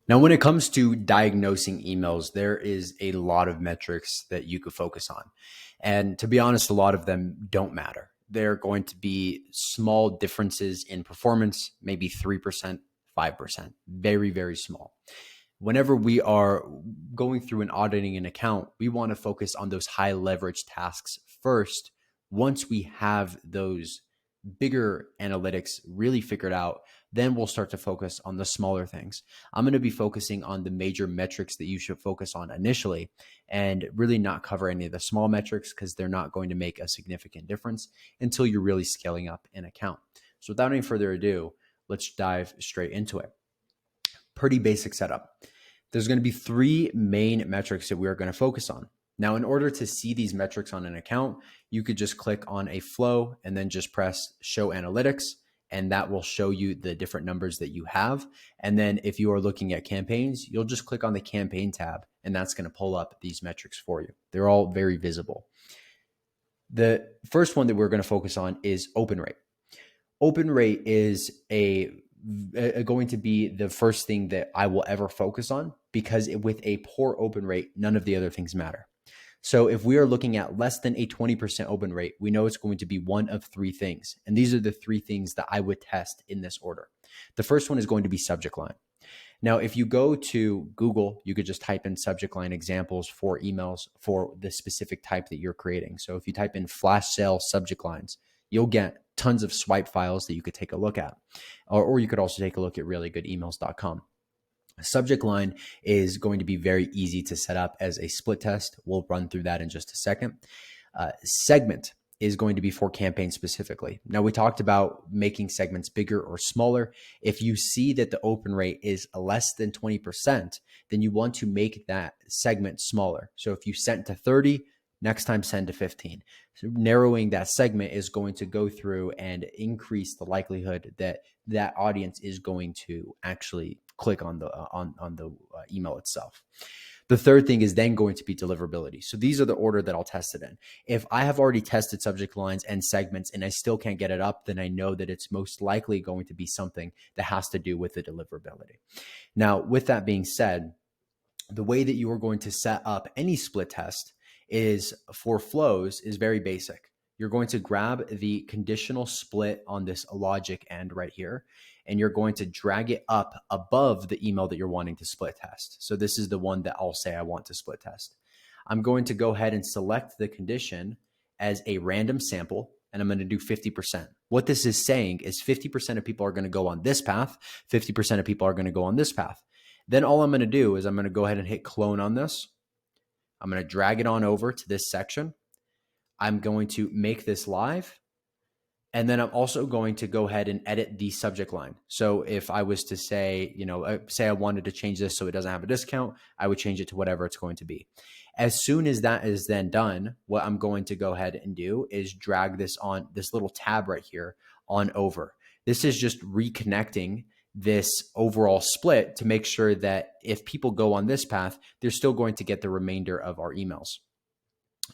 Now, when it comes to diagnosing emails, there is a lot of metrics that you could focus on. And to be honest, a lot of them don't matter. They're going to be small differences in performance, maybe 3%, 5%, very, very small. Whenever we are going through and auditing an account, we want to focus on those high leverage tasks first. Once we have those bigger analytics really figured out, then we'll start to focus on the smaller things. I'm going to be focusing on the major metrics that you should focus on initially and really not cover any of the small metrics because they're not going to make a significant difference until you're really scaling up an account. So without any further ado, let's dive straight into it. Pretty basic setup. There's going to be three main metrics that we are going to focus on. Now, in order to see these metrics on an account, you could just click on a flow and then just press show analytics, and that will show you the different numbers that you have. And then if you are looking at campaigns, you'll just click on the campaign tab, and that's going to pull up these metrics for you. They're all very visible. The first one that we're going to focus on is open rate. Open rate is going to be the first thing that I will ever focus on, because with a poor open rate, none of the other things matter. So if we are looking at less than a 20% open rate, we know it's going to be one of three things. And these are the three things that I would test in this order. The first one is going to be subject line. Now, if you go to Google, you could just type in subject line examples for emails for the specific type that you're creating. So if you type in flash sale subject lines, you'll get tons of swipe files that you could take a look at. Or you could also take a look at reallygoodemails.com. Subject line is going to be very easy to set up as a split test. We'll run through that in just a second. Segment is going to be for campaign specifically. Now, we talked about making segments bigger or smaller. If you see that the open rate is less than 20%, then you want to make that segment smaller. So if you sent to 30, next time send to 15. So narrowing that segment is going to go through and increase the likelihood that that audience is going to actually click on the email itself. The third thing is then going to be deliverability. So these are the order that I'll test it in. If I have already tested subject lines and segments and I still can't get it up, then I know that it's most likely going to be something that has to do with the deliverability. Now, with that being said, the way that you are going to set up any split test is for flows is very basic. You're going to grab the conditional split on this logic end right here, and you're going to drag it up above the email that you're wanting to split test. So this is the one that I'll say I want to split test. I'm going to go ahead and select the condition as a random sample, and I'm going to do 50%. What this is saying is 50% of people are going to go on this path, 50% of people are going to go on this path. Then all I'm going to do is I'm going to go ahead and hit clone on this. I'm going to drag it on over to this section. I'm going to make this live. And then I'm also going to go ahead and edit the subject line. So if I was to say, say I wanted to change this so it doesn't have a discount, I would change it to whatever it's going to be. As soon as that is then done, what I'm going to go ahead and do is drag this on this little tab right here on over. This is just reconnecting this overall split to make sure that if people go on this path, they're still going to get the remainder of our emails.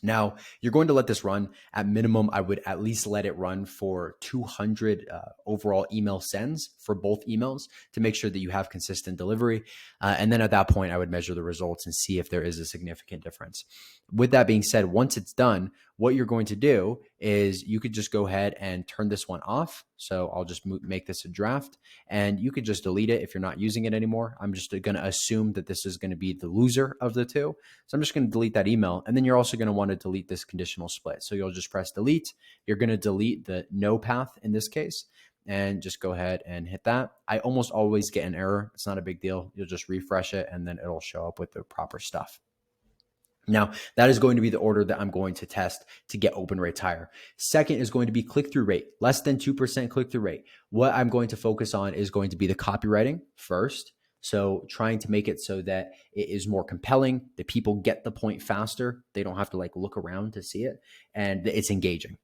Now, you're going to let this run. At minimum, I would at least let it run for 200 overall email sends for both emails to make sure that you have consistent delivery. And then at that point, I would measure the results and see if there is a significant difference. With that being said, once it's done, what you're going to do is you could just go ahead and turn this one off. So I'll just make this a draft, and you could just delete it if you're not using it anymore. I'm just going to assume that this is going to be the loser of the two. So I'm just going to delete that email. And then you're also going to want to delete this conditional split. So you'll just press delete. You're going to delete the no path in this case, and just go ahead and hit that. I almost always get an error. It's not a big deal. You'll just refresh it, and then it'll show up with the proper stuff. Now, that is going to be the order that I'm going to test to get open rates higher. Second is going to be click-through rate, less than 2% click-through rate. What I'm going to focus on is going to be the copywriting first. So trying to make it so that it is more compelling, that people get the point faster. They don't have to look around to see it, and it's engaging.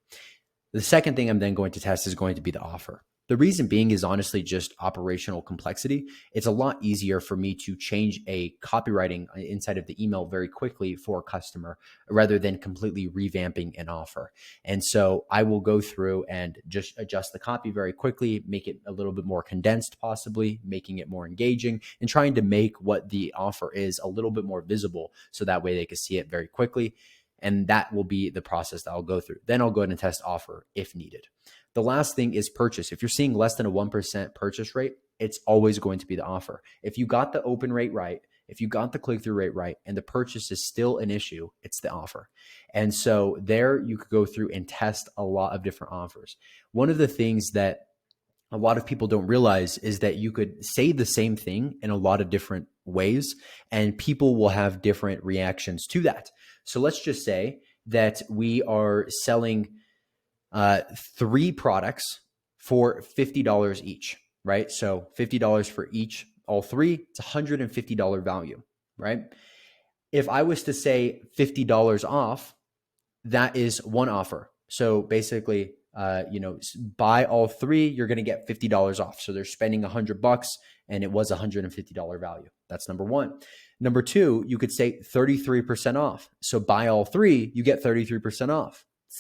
The second thing I'm then going to test is going to be the offer. The reason being is honestly just operational complexity. It's a lot easier for me to change a copywriting inside of the email very quickly for a customer rather than completely revamping an offer. And so I will go through and just adjust the copy very quickly, make it a little bit more condensed, possibly making it more engaging and trying to make what the offer is a little bit more visible so that way they can see it very quickly. And that will be the process that I'll go through. Then I'll go ahead and test offer if needed. The last thing is purchase. If you're seeing less than a 1% purchase rate, it's always going to be the offer. If you got the open rate right, if you got the click-through rate right, and the purchase is still an issue, it's the offer. And so there you could go through and test a lot of different offers. One of the things that a lot of people don't realize is that you could say the same thing in a lot of different ways, and people will have different reactions to that. So let's just say that we are selling 3 products for $50 each, right? So $50 for each, all 3, it's $150 value, right? If I was to say $50 off, that is one offer. So basically, buy all 3, you're going to get $50 off. So they're spending $100 and it was $150 value. That's number 1. Number 2, you could say 33% off. So buy all 3, you get 33% off. It's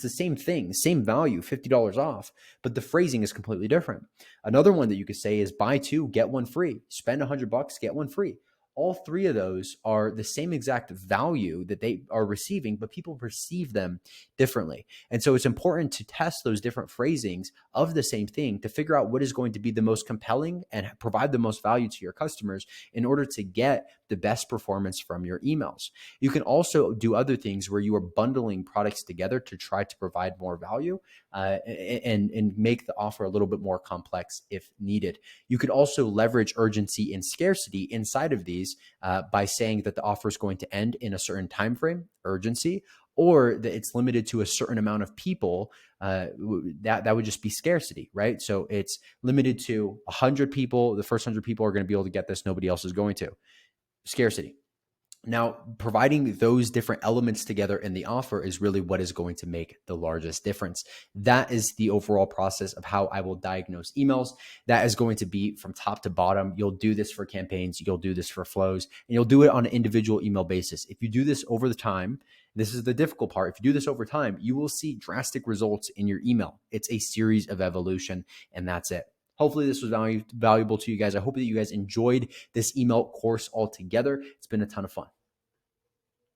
the same thing, same value, $50 off, but the phrasing is completely different. Another one that you could say is buy 2, get 1 free. Spend $100, get 1 free. All 3 of those are the same exact value that they are receiving, but people perceive them differently. And so it's important to test those different phrasings of the same thing to figure out what is going to be the most compelling and provide the most value to your customers in order to get the best performance from your emails. You can also do other things where you are bundling products together to try to provide more value and make the offer a little bit more complex if needed. You could also leverage urgency and scarcity inside of these by saying that the offer is going to end in a certain time frame, urgency, or that it's limited to a certain amount of people. That would just be scarcity, right? So it's limited to 100 people. The first 100 people are going to be able to get this. Nobody else is going to. Scarcity. Now, providing those different elements together in the offer is really what is going to make the largest difference. That is the overall process of how I will diagnose emails. That is going to be from top to bottom. You'll do this for campaigns, you'll do this for flows, and you'll do it on an individual email basis. If you do this over the time, this is the difficult part. If you do this over time, you will see drastic results in your email. It's a series of evolution, and that's it. Hopefully this was valuable to you guys. I hope that you guys enjoyed this email course altogether. It's been a ton of fun.